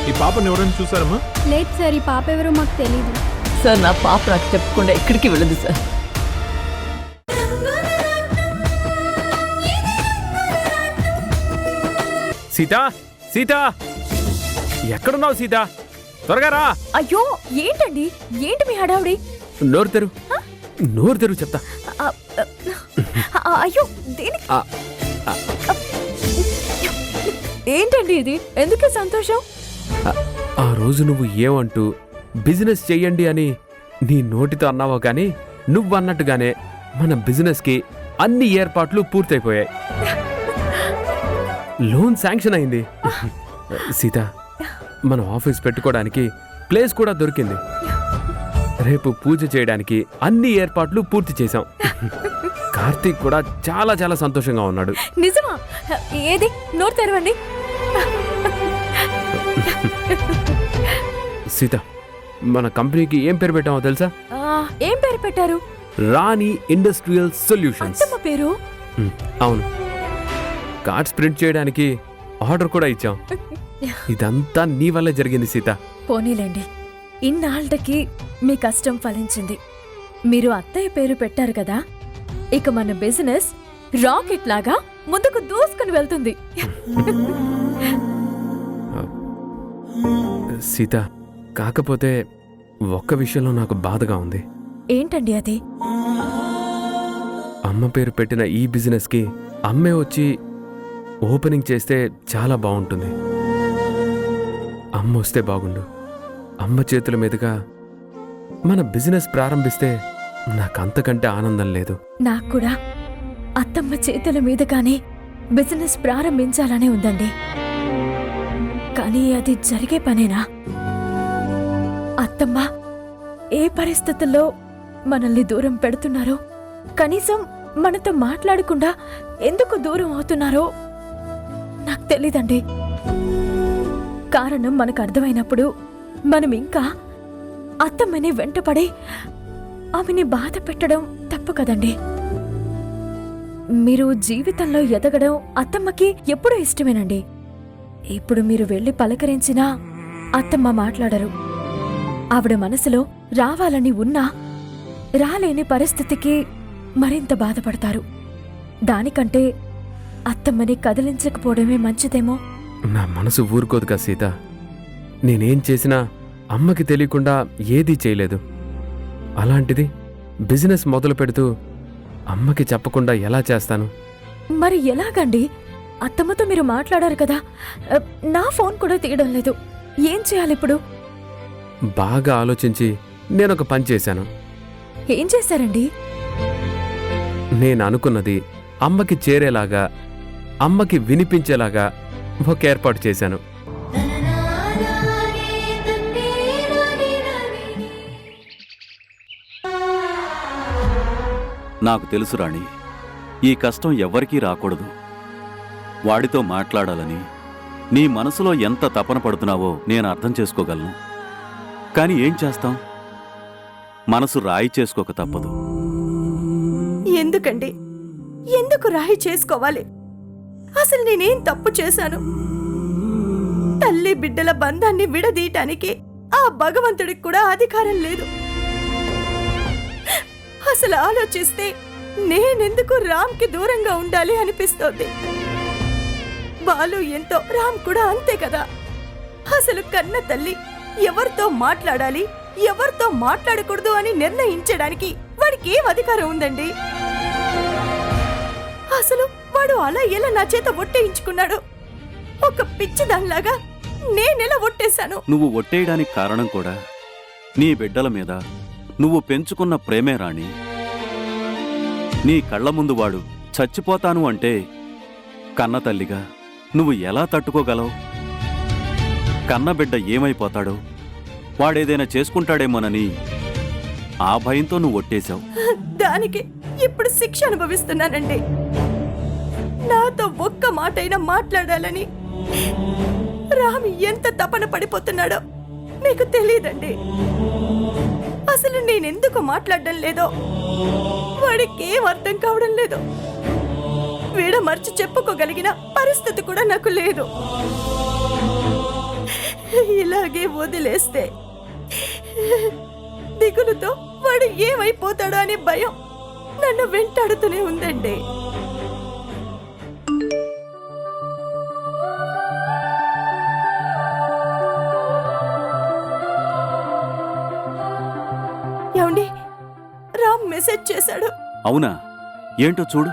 ఈ పాపను ఎవరైనా చూసారమ్మా? లేదు సార్, ఈ పాప ఎవరో మాకు తెలీదు సార్. నా పాప నాకు చెప్పకుండా ఎక్కడికి వెళ్ళదు సార్. సీత, సీత, ఎక్కడున్నావు సీత? త్వరగా రా. అయ్యో ఏంటండి, ఏంటి మీ హడావుడి? నోరు తెరు, నోరు తెరు చెప్తా. అయ్యో దేనికి? ఏంటండి ఇది? ఎందుకు సంతోషం? ఆ రోజు నువ్వు ఏమంటూ బిజినెస్ చెయ్యండి అని నీ నోటితో అన్నావో కానీ నువ్వన్నట్టుగానే మన బిజినెస్కి అన్ని ఏర్పాట్లు పూర్తయిపోయాయి. లోన్ శాంక్షన్ అయింది. సీత, మన ఆఫీస్ పెట్టుకోవడానికి ప్లేస్ కూడా దొరికింది. రేపు పూజ చేయడానికి అన్ని ఏర్పాట్లు పూర్తి చేశాం. కార్తీక్ కూడా చాలా చాలా సంతోషంగా ఉన్నాడు. నిజమా? ఏది నోరు తెరవండి. సీత, మన కంపెనీకి ఏం పేరు పెట్టామో తెలుసా? ఏం పేరు పెట్టారు? రాణి ఇండస్ట్రియల్ సొల్యూషన్స్. అత్తమ్మ పేరు? అవును. కార్డ్స్ ప్రింట్ చేయడానికి ఆర్డర్ కూడా ఇచ్చాం. ఇదంతా నీ వల్లే జరిగింది సీత. పోనీలేండి, ఇన్నాళ్ళకి మీ కష్టం ఫలించింది. మీరు అత్తయ్య పేరు పెట్టారు కదా, ఇక మన బిజినెస్ రాకెట్ లాగా ముందుకు దూసుకుని వెళ్తుంది. సీత, కాకపోతే ఒక్క విషయంలో నాకు బాధగా ఉంది. ఏంటండి అది? అమ్మ పేరు పెట్టిన ఈ బిజినెస్కి అమ్మే వచ్చి ఓపెనింగ్ చేస్తే చాలా బాగుంటుంది. అమ్మ వస్తే బాగుండు. అమ్మ చేతుల మీదుగా మన బిజినెస్ ప్రారంభిస్తే నాకంతకంటే ఆనందం లేదు. నాకు కూడా అత్తమ్మ చేతుల మీదుగానే బిజినెస్ ప్రారంభించాలనే ఉందండి. కానీ అది జరిగే పనేనా? అత్తమ్మ ఏ పరిస్థితుల్లో మనల్ని దూరం పెడుతున్నారో, కనీసం మనతో మాట్లాడకుండా ఎందుకు దూరం అవుతున్నారో నాకు తెలీదండి. కారణం మనకు అర్థమైనప్పుడు మనం ఇంకా అత్తమ్మని వెంటపడి ఆమెని బాధ పెట్టడం తప్పు కదండి. మీరు జీవితంలో ఎదగడం అత్తమ్మకి ఎప్పుడూ ఇష్టమేనండి. ఇప్పుడు మీరు వెళ్ళి పలకరించినా అత్తమ్మ మాట్లాడరు. ఆవిడ మనసులో రావాలని ఉన్నా రాలేని పరిస్థితికి మరింత బాధపడతారు. దానికంటే అత్తమ్మని కదిలించకపోవడమే మంచిదేమో. నా మనసు ఊరుకోదుగా సీత. నేనేం చేసినా అమ్మకి తెలియకుండా ఏదీ చేయలేదు. అలాంటిది బిజినెస్ మొదలు పెడుతూ అమ్మకి చెప్పకుండా ఎలా చేస్తాను? మరి ఎలాగండి? అత్తమ్మతో మీరు మాట్లాడారు కదా, నా ఫోన్ కూడా తీయడం లేదు. ఏం చేయాలిప్పుడు? బాగా ఆలోచించి నేనొక పని చేశాను. ఏం చేశారండి? నేను అనుకున్నది అమ్మకి చేరేలాగా, అమ్మకి వినిపించేలాగా ఒక ఏర్పాటు చేశాను. నాకు తెలుసు రాణి, ఈ కష్టం ఎవ్వరికీ రాకూడదు. వాడితో మాట్లాడాలని నీ మనసులో ఎంత తపన పడుతున్నావో నేను అర్థం చేసుకోగలను. కానీ ఏం చేస్తాం? మనసు రాయి చేసుకోక తప్పదు. ఎందుకండి? ఎందుకు రాయి చేసుకోవాలి? అసలు నేనేం తప్పు చేశాను? తల్లి బిడ్డల బంధాన్ని విడదీయటానికి ఆ భగవంతుడికి కూడా అధికారం లేదు. అసలు ఆలోచిస్తే నేనెందుకు రామ్కి దూరంగా ఉండాలి అనిపిస్తోంది. బాలు ఎంతో, రామ్ కూడా అంతే కదా. అసలు కన్న తల్లి ఎవరితో మాట్లాడాలి, ఎవరితో మాట్లాడకూడదు అని నిర్ణయించడానికి వాడికి ఏం అధికారం ఉందండి? అసలు వాడు అలా ఎలా నా చేత ఒట్టేయించుకున్నాడు? ఒక పిచ్చిదానిలాగా నేనెలా ఒట్టేశాను? నువ్వు ఒట్టేయడానికి కారణం కూడా నీ బిడ్డల మీద నువ్వు పెంచుకున్న ప్రేమే రాణి. నీ కళ్ల ముందు వాడు చచ్చిపోతాను అంటే కన్న తల్లిగా నువ్వు ఎలా తట్టుకోగలవు? కన్నబిడ్డ ఏమైపోతాడో, వాడేదైనా చేసుకుంటాడేమోనని ఆ భయంతో నువ్వు ఒట్టేశావు. దానికి ఇప్పుడు శిక్ష అనుభవిస్తున్నానండి. నాతో ఒక్క మాటైనా మాట్లాడాలని రామ్ ఎంత తపన పడిపోతున్నాడో మీకు తెలియదండి. అసలు నేనెందుకు మాట్లాడడం లేదో వాడికి ఏం అర్థం కావడం లేదు. వీడమర్చి చెప్పుకోగలిగిన పరిస్థితి కూడా నాకు లేదు. ఇలాగే వదిలేస్తే దిగులుతో వాడు ఏమైపోతాడో అనే భయం నన్ను వెంటాడుతూనే ఉందండి. ఏమండి, రామ్ మెసేజ్ చేశాడు. అవునా? ఏంటో చూడు.